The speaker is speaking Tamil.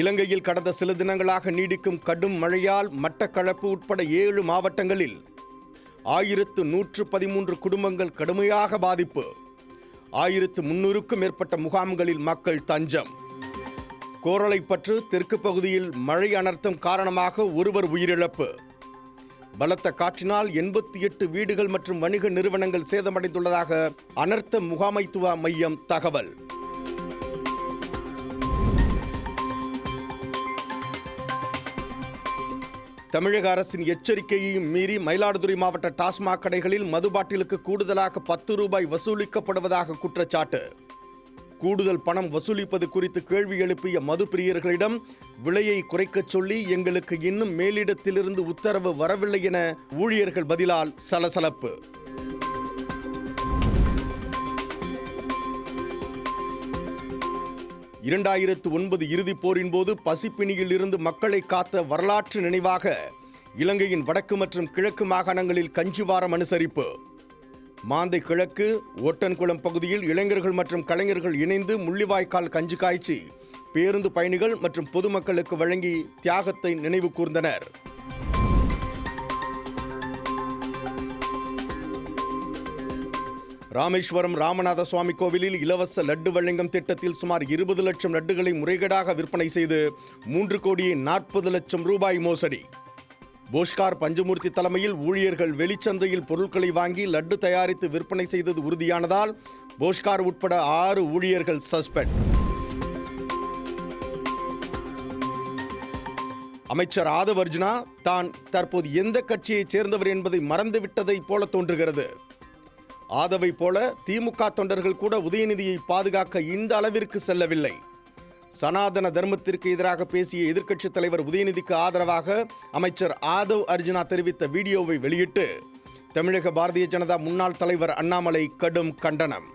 இலங்கையில் கடந்த சில தினங்களாக நீடிக்கும் கடும் மழையால் மட்டக்களப்பு உட்பட 7 மாவட்டங்களில் 1113 குடும்பங்கள் கடுமையாக பாதிப்பு. 1300க்கும் மேற்பட்ட முகாம்களில் மக்கள் தஞ்சம். கோரளைப்பற்று தெற்கு பகுதியில் மழை அனர்த்தம் காரணமாக ஒருவர் உயிரிழப்பு. பலத்த காற்றினால் 88 வீடுகள் மற்றும் வணிக நிறுவனங்கள் சேதமடைந்துள்ளதாக அனர்த்த முகாமைத்துவ மையம் தகவல். தமிழக அரசின் எச்சரிக்கையையும் மீறி மயிலாடுதுறை மாவட்ட டாஸ்மாக் கடைகளில் மது பாட்டிலுக்கு கூடுதலாக 10 ரூபாய் வசூலிக்கப்படுவதாக குற்றச்சாட்டு. கூடுதல் பணம் வசூலிப்பது குறித்து கேள்வி எழுப்பிய மது பிரியர்களிடம் விலையை குறைக்கச் சொல்லி எங்களுக்கு இன்னும் மேலிடத்திலிருந்து உத்தரவு வரவில்லை என ஊழியர்கள் பதிலால் சலசலப்பு. (2009) இறுதிப் போரின் போது பசிப்பிணியில் இருந்து மக்களை காத்த வரலாற்று நினைவாக இலங்கையின் வடக்கு மற்றும் கிழக்கு மாகாணங்களில் கஞ்சிவாரம் அனுசரிப்பு. மாந்தை கிழக்கு ஒட்டன்குளம் பகுதியில் இளைஞர்கள் மற்றும் கலைஞர்கள் இணைந்து முள்ளிவாய்க்கால் கஞ்சி காய்ச்சி பேருந்து பயணிகள் மற்றும் பொதுமக்களுக்கு வழங்கி தியாகத்தை நினைவு கூர்ந்தனர். ராமேஸ்வரம் ராமநாத சுவாமி கோவிலில் இலவச லட்டு வழங்கும் திட்டத்தில் சுமார் 20 லட்சம் லட்டுகளை முறைகேடாக விற்பனை செய்து 3,40,00,000 ரூபாய் மோசடி. போஷ்கார் பஞ்சமூர்த்தி தலைமையில் ஊழியர்கள் வெளிச்சந்தையில் பொருட்களை வாங்கி லட்டு தயாரித்து விற்பனை செய்தது உறுதியானதால் போஷ்கார் உட்பட 6 ஊழியர்கள் சஸ்பெண்ட். அமைச்சர் ஆதவ் அர்ஜுனா தான் தற்போது எந்த கட்சியைச் சேர்ந்தவர் என்பதை மறந்துவிட்டதை போல தோன்றுகிறது. ஆதவை போல திமுக தொண்டர்கள் கூட உதயநிதியை பாதுகாக்க இந்த அளவிற்கு செல்லவில்லை. சனாதன தர்மத்திற்கு எதிராக பேசிய எதிர்க்கட்சித் தலைவர் உதயநிதிக்கு ஆதரவாக அமைச்சர் ஆதவ் அர்ஜுனா தெரிவித்த வீடியோவை வெளியிட்டு தமிழக பாரதிய ஜனதா முன்னாள் தலைவர் அண்ணாமலை கடும் கண்டனம்.